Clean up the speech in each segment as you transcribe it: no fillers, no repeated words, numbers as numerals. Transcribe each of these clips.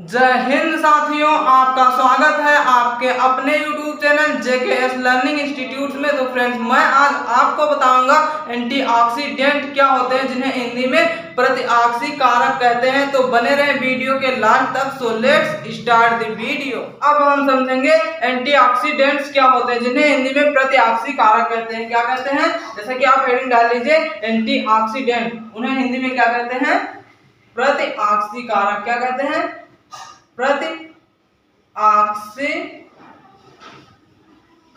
जय हिंद साथियों, आपका स्वागत है आपके अपने YouTube channel JKS learning institute में। तो फ्रेंड्स, मैं आज आपको बताऊंगा एंटीऑक्सीडेंट क्या होते हैं, जिन्हें हिंदी में प्रतिऑक्सी कारक कहते हैं। तो बने रहे वीडियो के लास्ट तक। So let's start the video. अब हम समझेंगे एंटीऑक्सीडेंट्स क्या होते हैं, जिन्हें हिंदी में प्रतिऑक्सी कारक कहते हैं। क्या कहते हैं? जैसे कि आप हेडिंग डाल लीजिए एंटीऑक्सीडेंट, उन्हें हिंदी में क्या कहते हैं? प्रतिऑक्सी कारक। क्या कहते हैं? प्रतिऑक्सी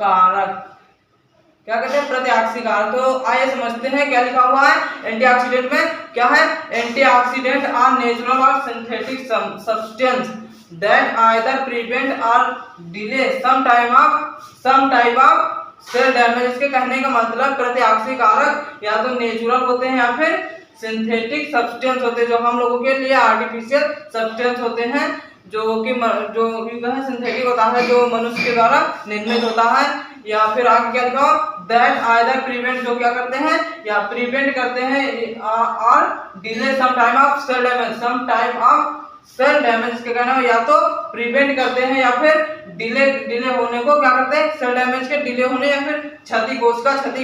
कारक। क्या कहते हैं? प्रतिऑक्सी कारक। तो आइए समझते हैं क्या लिखा हुआ है एंटीऑक्सीडेंट में। क्या है? एंटीऑक्सीडेंट आर नेचुरल और synthetic substance that either prevent और delay some type of cell damage. इसके कहने का मतलब प्रतिऑक्सी कारक या तो नेचुरल होते हैं या फिर सिंथेटिक सब्सटेंस होते हैं, जो हम लोगों के लिए आर्टिफिशियल सब्सटेंस होते हैं, जो सिंथेटिक होता है, जो मनुष्य के द्वारा निर्मित होता है। या फिर आगे क्या लिखा? दैट आइदर प्रिवेंट, जो क्या करते हैं या प्रिवेंट करते हैं, और delay some time of cell damage. के कहना या तो प्रिवेंट करते हैं या फिर डिले होने को क्या करते हैं? सेल डैमेज के डिले होने या फिर क्षति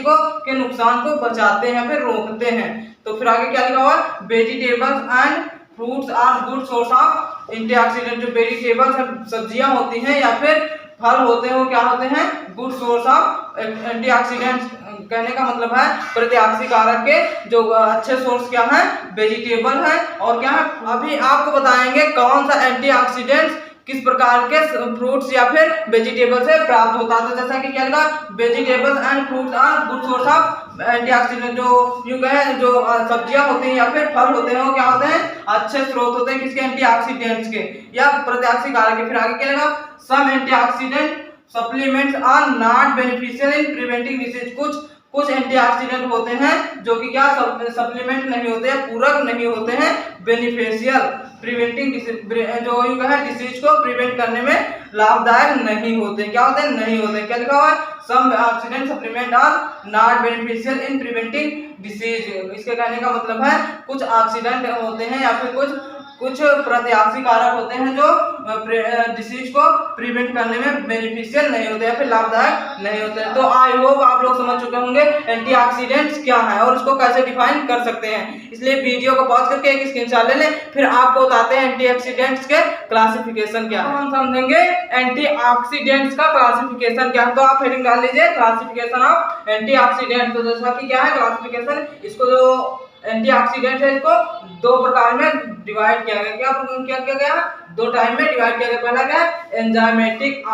को के नुकसान को बचाते हैं या फिर रोकते हैं। तो फिर आगे क्या लिखा हुआ? Vegetables and fruits are good source of antioxidant. जो वेजिटेबल्स सब्जियां होती हैं या फिर फल होते हैं, वो क्या होते हैं? Good source of antioxidants. कहने का मतलब है प्रतिऑक्सी कारक के जो अच्छे सोर्स क्या है? वेजिटेबल है। और क्या है? अभी आपको बताएंगे कौन सा एंटीऑक्सीडेंट्स किस प्रकार के फ्रूट्स या फिर वेजिटेबल से प्राप्त होता है। तो जैसा कि क्या लिखा? Vegetables and fruits are good source of antioxidant. जो यूं कहें, जो सब्जियां होती हैं या फिर फल होते हैं, वो क्या होते हैं? अच्छे स्रोत होते हैं किसके? एंटीऑक्सीडेंट्स के या प्रतिऑक्सी कारक के। फिर आगे क्या लिखा? Some antioxidant supplements are not beneficial in preventing disease. कुछ एंटीऑक्सीडेंट होते हैं जो कि क्या सप्लीमेंट नहीं होते हैं, पूरक नहीं होते हैं, बेनिफिशियल प्रिवेंटिंग जो यूं कहें डिसीज को प्रिवेंट करने में लाभदायक नहीं होते। क्या होते हैं? नहीं होते। क्या लिखा हुआ है? Some oxidant supplement are not beneficial in preventing disease. इसके कहने का मतलब है कुछ ऑक्सीडेंट होते हैं या फिर कुछ प्रतिऑक्सी कारक होते हैं जो डिसीज को प्रिवेंट करने में बेनिफिशियल नहीं होते या फिर लाभदायक नहीं होते। तो आई होप आप लोग समझ चुके होंगे एंटीऑक्सीडेंट्स क्या है और उसको कैसे डिफाइन कर सकते हैं। इसलिए वीडियो को पॉज करके एक स्क्रीनशॉट ले लें, फिर आपको बताते हैं एंटीऑक्सीडेंट्स के क्लासिफिकेशन क्या है। हम समझेंगे एंटीऑक्सीडेंट्स का क्लासिफिकेशन क्या है। तो आप हेडिंग डाल लीजिए क्लासिफिकेशन ऑफ एंटीऑक्सीडेंट। तो जैसा कि क्या है क्लासिफिकेशन, इसको जो एंटीऑक्सीडेंट है इसको दो प्रकार में डिवाइड किया गया। क्या किया गया? दो टाइप में डिवाइड किया गया। पहला क्या है? Enzymatic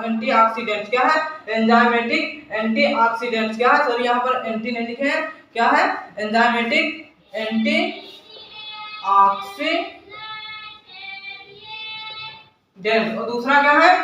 antioxidants. क्या है? Enzymatic antioxidants. क्या है? सॉरी, यहाँ पर एंटी नहीं लिखे हैं। क्या है? Enzymatic antioxidant. और दूसरा क्या है?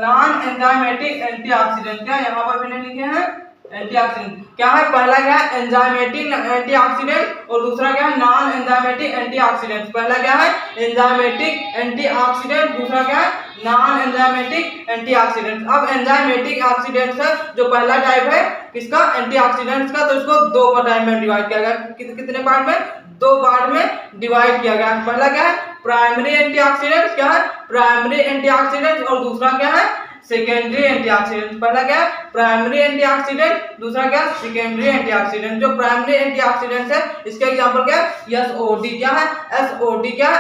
Non enzymatic antioxidant. क्या यहाँ पर भी नहीं लिखे हैं? एंटीऑक्सीडेंट क्या है? पहला क्या है? एंजाइमेटिक एंटीऑक्सीडेंट और दूसरा क्या है? Non enzymatic antioxidant. पहला क्या है? एंजाइमेटिक एंटीऑक्सीडेंट, दूसरा क्या है? Non enzymatic antioxidant. अब एंजाइमेटिक ऑक्सीडेंट्स है जो पहला टाइप है किसका? एंटीऑक्सीडेंट्स का। तो इसको दो टाइप में डिवाइड किया गया। कितने पार्ट में? दो पार्ट में डिवाइड किया गया। पहला क्या है? Primary antioxidant. क्या है? Primary antioxidant. और दूसरा क्या है? Secondary antioxidant. पहला क्या है? प्राइमरी एंटीऑक्सीडेंट, दूसरा क्या? Secondary antioxidant. जो प्राइमरी एंटीऑक्सीडेंट है इसके एग्जांपल क्या है? एसओडी। क्या है? एसओडी। क्या है?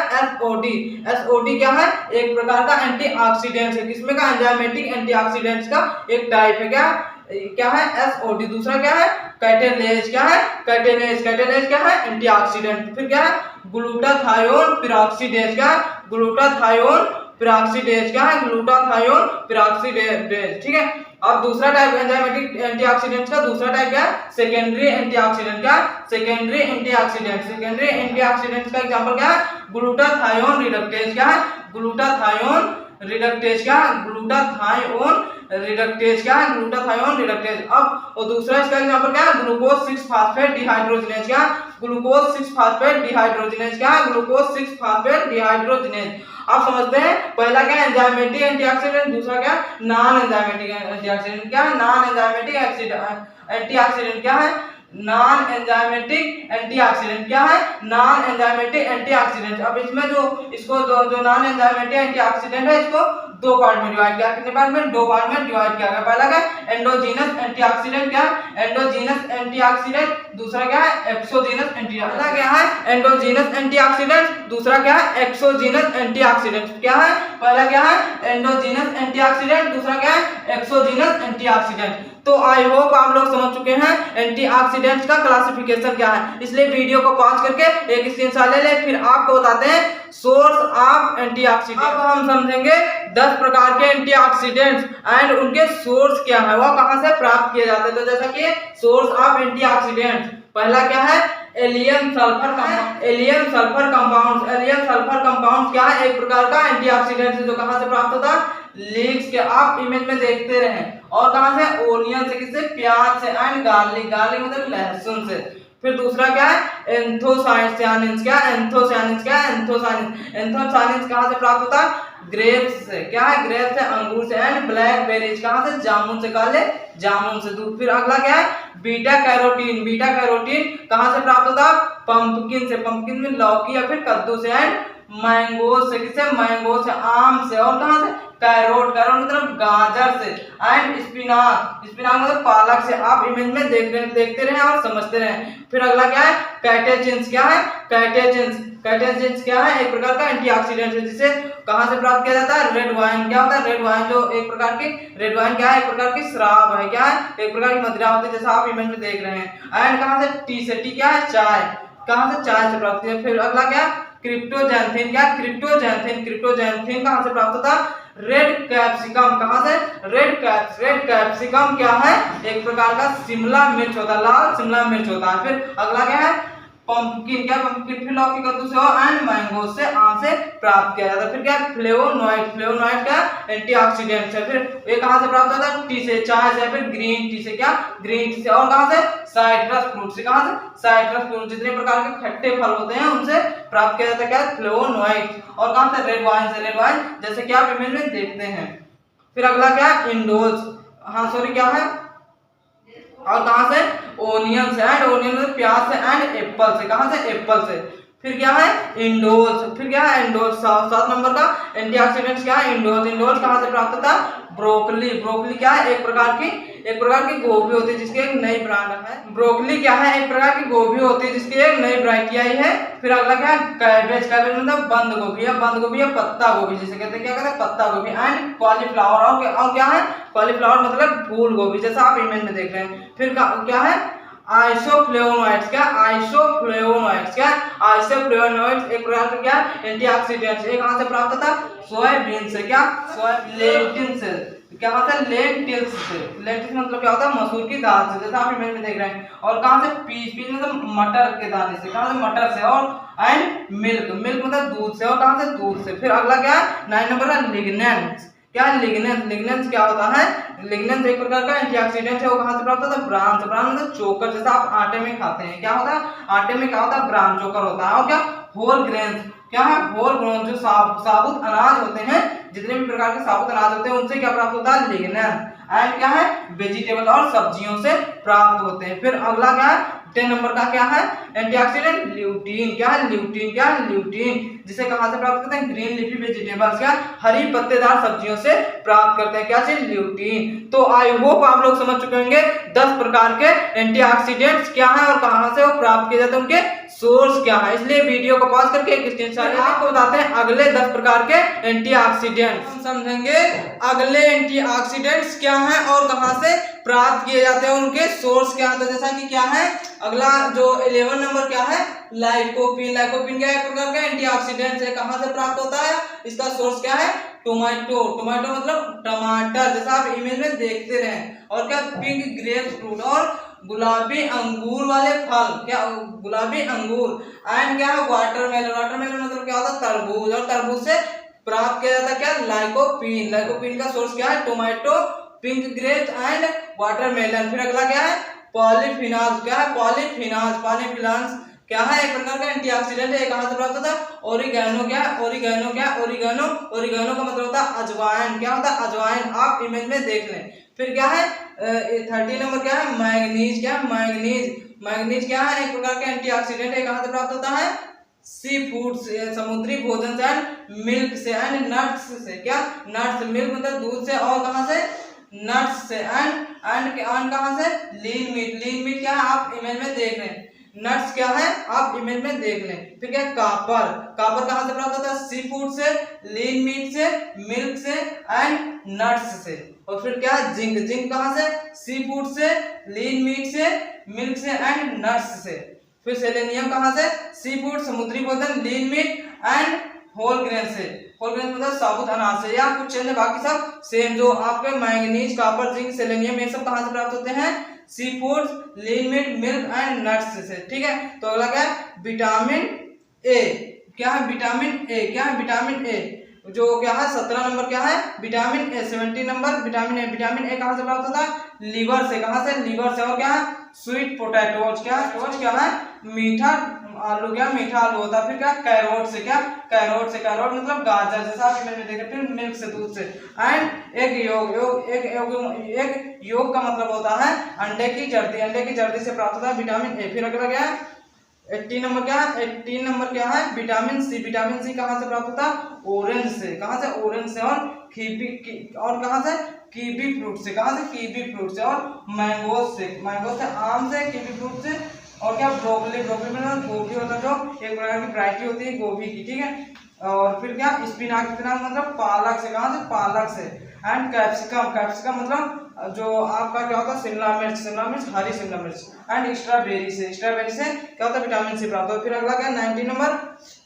एसओडी क्या है? एक प्रकार का एंटीऑक्सीडेंट है। किसमें का? एंजाइमेटिक एंटीऑक्सीडेंट्स का एक टाइप है। क्या है? एसओडी। दूसरा क्या है? कैटेलेज। क्या है? कैटेलेज क्या है? एंटीऑक्सीडेंट। फिर क्या है? Glutathione peroxidase. क्या है? Glutathione peroxidase. क्या है? Glutathione peroxidase. ठीक है। अब दूसरा टाइप एंजाइमेटिक एंटीऑक्सीडेंट्स का दूसरा टाइप क्या है? Secondary antioxidant. क्या? Secondary antioxidant. सेकेंडरी एंटीऑक्सीडेंट्स का एग्जांपल क्या है? Glutathione reductase. क्या है? Glutathione reductase. क्या है? Glutathione reductase. क्या है? Glutathione reductase. अब और दूसरा इसका एग्जांपल क्या है? Glucose 6 phosphate dehydrogenase. क्या? Glucose 6 phosphate dehydrogenase. क्या? Glucose 6 phosphate dehydrogenase. आप समझते हैं पहला क्या? एंजाइमेटिक एंटीऑक्सीडेंट, दूसरा क्या? Non enzymatic antioxidant. क्या? नॉन एंजाइमेटिक एंटीऑक्सीडेंट क्या है? Non enzymatic antioxidant. क्या है? Non enzymatic antioxidant. अब इसमें इसको जो नॉन एंजाइमेटिक एंटीऑक्सीडेंट है इसको दो पार्ट में डिवाइड किया। कितने पार्ट में? दो पार्ट में डिवाइड किया गया। पहला क्या है? Endogenous antioxidant. क्या है? Endogenous antioxidant. दूसरा क्या है? Exogenous antioxidant. पहला क्या है? Endogenous antioxidant. दूसरा क्या है? Exogenous antioxidant. क्या है? पहला क्या है? Endogenous antioxidant. दूसरा क्या है? Exogenous antioxidant. तो आई होप आप लोग समझ चुके हैं एंटीऑक्सीडेंट्स का क्लासिफिकेशन क्या है। इसलिए वीडियो को पॉज करके एक स्क्रीनशॉट ले ले, फिर आपको बताते हैं सोर्स ऑफ एंटीऑक्सीडेंट। अब हम समझेंगे 10 प्रकार के एंटीऑक्सीडेंट्स एंड उनके सोर्स क्या है, वह कहां से प्राप्त किए जाते हैं। तो जैसा कि सोर्स ऑफ एंटीऑक्सीडेंट, पहला क्या है? Allium sulphur compound. Allium sulphur compound. Allium sulphur compound क्या है? एक प्रकार का एंटीऑक्सीडेंट है जो कहां से प्राप्त होता है? लीक्स के, आप इमेज में देखते रहे। और कहां से? ओनियन से, किससे? प्याज से एंड गार्लिक। गार्लिक मतलब लहसुन से। फिर दूसरा क्या है? एंथोसायनिन्स। क्या? एंथोसायनिन्स। क्या? एंथोसायनिन्स। एंथोसायनिन्स कहां से प्राप्त होता है? ग्रेप्स से। क्या है? ग्रेप्स से, अंगूर से एंड ब्लैकबेरीज कहां से? जामुन से। काले जामुन से। दूध। फिर अगला क्या है? Beta carotene. बीटा कैरोटीन कहां से प्राप्त होता है? पंपकिन से। पंपकिन में लौकी या फिर कद्दू से एंड मैंगो से। किससे? मैंगो से, आम से। और कहां से? कैरोट। कैरोट मतलब गाजर से एंड स्पिनाच। स्पिनाच मतलब पालक से। आप इमेज में देखते रहे और समझते रहे। फिर अगला क्या है? कैटेचिन्स। क्या है? कैटेचिन्स। कैटेचिन्स क्या है? एक प्रकार का एंटीऑक्सीडेंट है जिसे कहां से प्राप्त किया जाता है? Red wine. क्या होता है? रेड वाइन जो एक प्रकार की, रेड वाइन क्या है? एक प्रकार की शराब है। क्या है? एक प्रकार की मदिरा होती है जैसा आप इमेज में देख रहे हैं। एंड कहां से? टी से। टी क्या है? चाय। कहां से? चाय से प्राप्त किया। फिर अगला क्या? क्रिप्टोजैंथिन। क्या? क्रिप्टोजैंथिन। क्रिप्टोजैंथिन कहां से प्राप्त होता है? Red capsicum. कहां से? रेड कैप्सिकम क्या है? एक प्रकार का शिमला मिर्च होता है, लाल शिमला मिर्च होता है। फिर अगला क्या है? पंपकिन। क्या? पंपकिन। फिर लौकी, कद्दू से एंड मैंगो से, आम से प्राप्त किया जाता है। फिर क्या? फ्लेवोनॉइड। फ्लेवोनॉइड क्या? एंटीऑक्सीडेंट है। फिर ये कहां से प्राप्त होता है? टी से, चाय से, फिर ग्रीन टी से। क्या? ग्रीन टी से। और कहां से? साइट्रस फ्रूट से। कहां से? Citrus fruit. जितने प्रकार के खट्टे फल होते हैं उनसे प्राप्त किया जाता है। क्या? फ्लेवोनॉइड। और कहां से? रेड वाइन से। रेड वाइन जैसे कि आप इमेज में देखते हैं। फिर अगला क्या? इंडोल्स। हाँ सॉरी, क्या है? और कहां से? ओनियन से। एंड ओनियन मतलब प्याज से एंड एप्पल से। कहां से? एप्पल से। फिर क्या है? इंडोल्स। फिर क्या है? इंडोल्स। 7 नंबर का एंटीऑक्सीडेंट्स क्या है? इंडोल्स। इंडोल्स कहां से प्राप्त होता है? ब्रोकली। ब्रोकली क्या है? एक प्रकार की गोभी होती है जिसकी एक नई ब्रांड है। ब्रोकली क्या है? एक प्रकार की गोभी होती है जिसकी एक नई वैरायटी आई है। फिर अगला क्या है? कैबेज। कैबेज मतलब बंद गोभी या पत्ता गोभी जिसे कहते हैं। क्या कहते हैं? पत्ता गोभी। And cauliflower. और क्या है? कॉलीफ्लावर मतलब फूल गोभी जैसा आप इमेज में देख रहे हैं। फिर क्या है? आइसोफ्लेवोनॉइड्स। क्या? आइसोफ्लेवोनॉइड्स। क्या? आइसोफ्लेवोनॉइड्स एक प्रकार का क्या? एंटीऑक्सीडेंट्स। ये कहां से प्राप्त होता है? सोयाबीन से। क्या? लेंटिल से। क्या होता है? लेंटिल्स से। लेंटिल्स मतलब क्या होता है? मसूर की दाल से जैसा आप इमेज में देख रहे हैं। और कहां से? पीस। पीस मतलब मटर के दाने से। कहां से? मटर से। और एंड मिल्क। मिल्क मतलब दूध से। और कहां से? दूध से। फिर अगला क्या है? 9 नंबर का लिग्नेंट्स। क्या? लिग्नेंस। लिग्नेंस क्या होता है? लिग्नेंस एक प्रकार का एंटीऑक्सीडेंट है। वो कहां से प्राप्त होता है? ब्रान से। ब्रान मतलब चोकर जैसा आप आटे में खाते हैं। क्या होता है? आटे में क्या होता है? ब्रान चोकर होता है। और क्या? Whole grains. क्या है? होल ग्रेन जो साबुत अनाज होते हैं, जितने भी प्रकार के साबुत अनाज होते हैं उनसे क्या प्राप्त होता है? लिग्नेंस। एंड क्या है? वेजिटेबल और सब्जियों से प्राप्त होते हैं। फिर अगला क्या है? 10 नंबर का क्या है? Antioxidant lutein. क्या है? ल्यूटीन। क्या है? ल्यूटीन जिसे कहां से प्राप्त करते हैं? Green leafy vegetables. क्या? हरी पत्तेदार सब्जियों से प्राप्त करते हैं। क्या चीज? ल्यूटीन। तो आई होप आप लोग समझ चुके होंगे 10 प्रकार के एंटीऑक्सीडेंट्स क्या है और कहां से वो प्राप्त किए जाते हैं, उनके सोर्स क्या है। इसलिए वीडियो को पॉज करके एक स्क्रीनशॉट आपको बताते हैं अगले 10 प्रकार के एंटीऑक्सीडेंट्स। हम समझेंगे अगले एंटीऑक्सीडेंट्स क्या हैं और कहां से प्राप्त किए जाते हैं, उनके सोर्स क्या है। तो जैसा कि क्या है अगला जो 11 नंबर क्या है? लाइकोपीन। लाइकोपीन क्या है? एक प्रकार का एंटीऑक्सीडेंट है। कहां से प्राप्त होता है? इसका सोर्स क्या है? टोमेटो। टोमेटो मतलब टमाटर जैसा आप इमेज में देखते रहे। और क्या? पिंक ग्रेप फ्रूट और गुलाबी अंगूर वाले फल। क्या? गुलाबी अंगूर। एंड क्या है? वाटरमेलन। वाटरमेलन मतलब क्या होता है? तरबूज। और तरबूज से प्राप्त किया जाता है क्या? लाइकोपीन। लाइकोपीन का सोर्स क्या है? Tomato, pink grapes and watermelon. फिर अगला क्या है? पॉलीफिनॉल्स। क्या है? पॉलीफिनॉल्स। पॉलीफिनॉल्स क्या है? एक प्रकार का एंटीऑक्सीडेंट है। कहां से प्राप्त होता है? ओरिगेनो। क्या है? ओरिगेनो। क्या? ओरिगेनो। ओरिगेनो का मतलब होता है अजवाइन। क्या होता है? अजवाइन। आप इमेज में देख लें। फिर क्या है? 30 नंबर क्या है? मैग्नीज। क्या? मैग्नीज। मैग्नीज क्या है, एक प्रकार का एंटीऑक्सीडेंट है। कहाँ से प्राप्त होता है, सी फूड से, समुद्री भोजन से एंड मिल्क से एंड नट्स से। क्या, नट्स, मिल्क मतलब दूध से, और कहाँ से, नट्स से, एंड कहाँ से, लीन मीट। लीन मीट क्या है, आप इमेज में देख रहे हैं, नट्स क्या है आप इमेज में देख लें। फिर क्या, कापर। कापर कहाँ से प्राप्त होता है, सी फूड से, लीन मीट से, मिल्क से एंड नट्स से। और फिर क्या, जिंक। जिंक कहाँ से, सी फूड से, लीन मीट से, मिल्क से एंड नट्स से। फिर सेलेनियम कहाँ से, सी फूड, समुद्री भोजन, lean meat and whole grain से। होल ग्रेन मतलब साबुत अनाज से, या कुछ चेंज, बाकी सब सेम। जो आपके मैंगनीज, कॉपर, जिंक, सेलेनियम, ये सब कहाँ से प्राप्त होते हैं, sea food, lean meat, milk and nuts से। ठीक है, तो अगला क्या है, विटामिन ए। क्या है, विटामिन ए। क्या है, विटामिन ए, जो क्या है 17 नंबर क्या है, vitamin A. 17 number vitamin A. Vitamin A कहाँ से प्राप्त होता है, लीवर से। कहाँ से, लीवर से। और क्या है, स्वीट पोटैटोज। क्या है, टोज क्या है, मीठा आलू। क्या, मीठा आलू होता है। फिर क्या, कैरोट से। क्या, कैरोट से। कैरोट मतलब गाजर, जैसा आप इमेज में देख रहे हैं। फिर मिल्क से, दूध से। एंड एक योग। एक योग का मतलब होता है अंडे की जर्दी। अंडे की जर्दी से प्राप्त होता है विटामिन ए। फिर अगला क्या है, 18 नंबर क्या है, 18 नंबर क्या है, विटामिन सी। विटामिन सी कहाँ से प्राप्त होता है, ऑरेंज से। कहाँ से, ऑरेंज से। और और कहाँ से, कीवी फ्रूट से। कहाँ से, कीवी फ्रूट से। और मैंगो से। मैंगो से, आम से, कीवी फ्रूट से। और क्या, ब्रोकली। ब्रोकली में गोभी होता है, जो एक प्रकार की वैरायटी होती है गोभी की। ठीक है, और फिर क्या, स्पिनाच। स्पिनाच मतलब पालक से। कहाँ से, पालक से। And capsicum. कैप्सिकम मतलब जो आपका क्या होता है, शिमला मिर्च। शिमला मिर्च, हरी शिमला मिर्च। एंड स्ट्रॉबेरी से। स्ट्रॉबेरी से क्या होता है, विटामिन सी प्राप्त होता है। फिर अगला क्या, 19 नंबर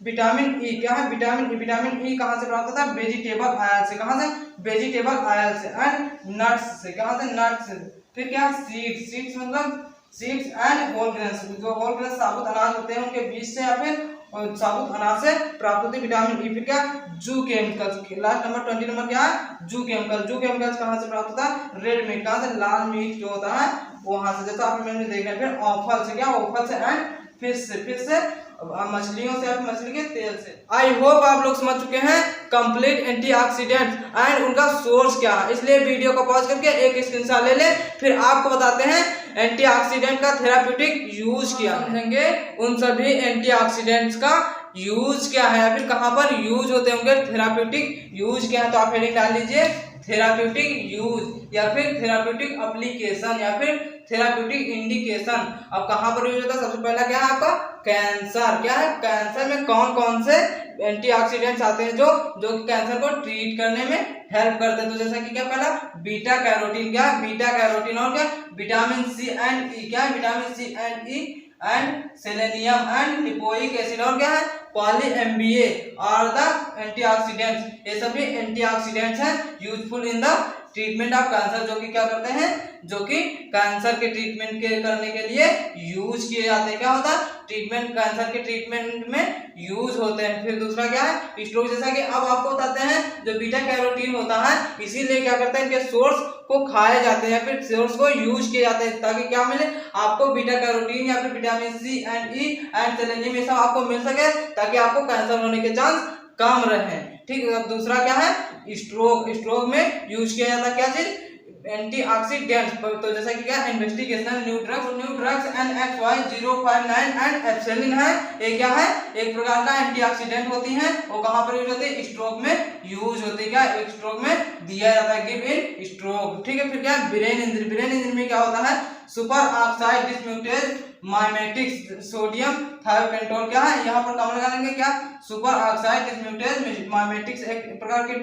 विटामिन ई। क्या है, विटामिन ई। विटामिन ई कहाँ से प्राप्त होता है, वेजिटेबल ऑयल से। कहाँ से, वेजिटेबल ऑयल से एंड नट्स से। कहाँ से, नट्स से। फिर क्या, सीड्स। सीड्स मतलब सीड्स एंड होल ग्रेन्स। जो होल ग्रेन्स साबुत अनाज होते हैं, उनके बीज से या फिर साबुत अनाज से प्राप्त होती है विटामिन ई। फिर क्या, जू केमिकल्स। लास्ट नंबर 20 नंबर क्या है, जू केमिकल। जू केमिकल्स कहाँ से प्राप्त होता है, रेड मीट। कहाँ से, लाल मीट जो होता है वहां से, जैसा आप इमेज में देख रहे हैं। फिर ऑफल से। क्या, ऑफल से एंड फिश से। फिश से मछलियों से, मछली के तेल से। आई होप आप लोग समझ चुके हैं कंप्लीट एंटीऑक्सीडेंट एंड उनका सोर्स क्या है। इसलिए वीडियो को पॉज करके एक स्क्रीनशॉट ले लें। फिर आपको बताते हैं एंटीऑक्सीडेंट का थेराप्यूटिक यूज क्या समझेंगे, उन सभी एंटीऑक्सीडेंट्स का यूज क्या है, या फिर कहां पर यूज होते होंगे, थेराप्यूटिक यूज क्या है। तो आप हेडिंग डाल लीजिए थेराप्यूटिक यूज, या फिर थेराप्यूटिक एप्लीकेशन, या फिर थेराप्यूटिक इंडिकेशन। अब कहां पर यूज होता है, सबसे पहला क्या है आपका, कैंसर। क्या है, कैंसर में कौन कौन से एंटीऑक्सीडेंट्स आते हैं जो कैंसर को ट्रीट करने में हेल्प करते हैं। तो जैसा कि क्या, पहला बीटा कैरोटीन। क्या, बीटा कैरोटीन। और क्या, विटामिन सी एंड ई। क्या है, vitamin C and E and selenium and lipoic acid. और क्या है, poly MBA are the antioxidants. ये सभी एंटीऑक्सीडेंट्स हैं useful in the treatment of cancer, जो कि क्या करते हैं, जो कि कैंसर के ट्रीटमेंट के करने के लिए यूज किए जाते हैं। क्या होता है, ट्रीटमेंट, कैंसर के ट्रीटमेंट में यूज होते हैं। फिर दूसरा क्या है, स्ट्रोक। जैसा कि अब आपको बताते हैं जो बीटा कैरोटीन होता है, इसीलिए क्या करते हैं, इनके सोर्स को खाए जाते हैं, फिर सोर्स को यूज किए जाते हैं, ताकि क्या मिले आपको, बीटा कैरोटीन या फिर vitamin C and E and selenium, ये सब आपको मिल सके, ताकि आपको कैंसर होने के चांस कम रहे। ठीक है, अब दूसरा क्या है, स्ट्रोक। स्ट्रोक में यूज किया जाता है क्या चीज, एंटीऑक्सीडेंट्स। तो जैसा कि क्या, investigation, new drugs and XY059 and ebselen है। ये क्या है, एक प्रकार का एंटीऑक्सीडेंट होती हैं। वो कहां पर यूज होती है, स्ट्रोक में यूज होती है। क्या, एक स्ट्रोक में दिया जाता है, गिव इन स्ट्रोक। ठीक है, फिर क्या, ब्रेन इंजरी। ब्रेन इंजरी में क्या होता है, सुपर ऑक्साइड डिसम्यूटेज माइमेटिक्स सोडियम थायोपेंटोल। क्या है, यहाँ पर कम लगा लेंगे, क्या, सुपर ऑक्साइड डिसम्यूटेज माइमेटिक्स एक प्रकार की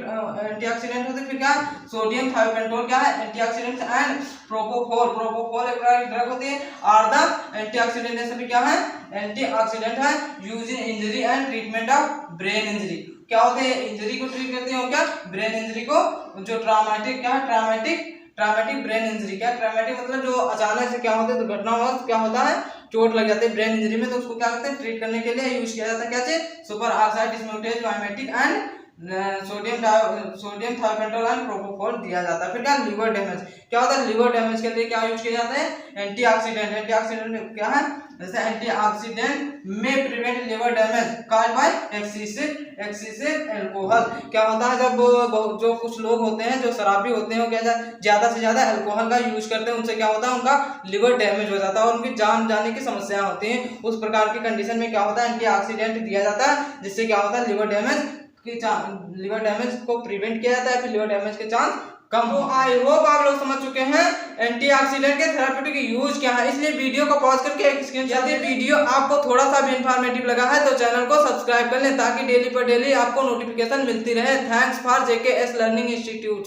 एंटीऑक्सीडेंट होती है। फिर क्या, सोडियम थायोपेंटोल क्या है, एंटीऑक्सीडेंट एंड प्रोपोफोल। प्रोपोफोल एक प्रकार की ड्रग होती है। आर द एंटीऑक्सीडेंट, सभी क्या है, एंटीऑक्सीडेंट है use in injury and treatment of brain injury. क्या होते हैं, इंजरी को ट्रीट करते हैं, और क्या, ब्रेन इंजरी को, जो ट्रॉमेटिक, क्या है, ट्रॉमेटिक ब्रेन इंजरी। क्या, ट्रॉमेटिक मतलब जो अचानक से क्या होता है, दुर्घटना हुआ, क्या होता है, चोट लग जाती है ब्रेन इंजरी में, तो उसको क्या करते हैं, ट्रीट करने के लिए यूज किया जाता है क्या चीज, super oxide dismutase mimetic and sodium thiopental and propofol दिया जाता है। फिर क्या लीवर डैमेज, क्या होता है लीवर डैमेज के लिए क्या यूज किया जाता है एंटीऑक्सीडेंट। एंटीऑक्सीडेंट में क्या है, जैसे एंटीऑक्सीडेंट में prevent liver damage caused by excessive alcohol. क्या होता है जब जो कुछ लोग होते हैं जो शराबी होते हैं वो क्या ज्यादा से ज्यादा अल्कोहल का यूज करते हैं, उनसे क्या होता है उनका लिवर डैमेज हो जाता है और उनकी जान जाने की समस्या होती है। उस प्रकार की कंडीशन में क्या होता है एंटीऑक्सीडेंट दिया जाता है, जिससे क्या होता है लिवर डैमेज को प्रिवेंट किया जाता है, फिर लिवर डैमेज के चांस कम हो। आई होप आप लोग समझ चुके हैं एंटीऑक्सीडेंट के थेराप्यूटिक यूज क्या है, इसलिए वीडियो को पॉज करके एक स्क्रीनशॉट। यदि वीडियो आपको थोड़ा सा भी इंफॉर्मेटिव लगा है तो चैनल को सब्सक्राइब कर लें ताकि डेली पर डेली आपको नोटिफिकेशन मिलती रहे। Thanks for JKS learning institute.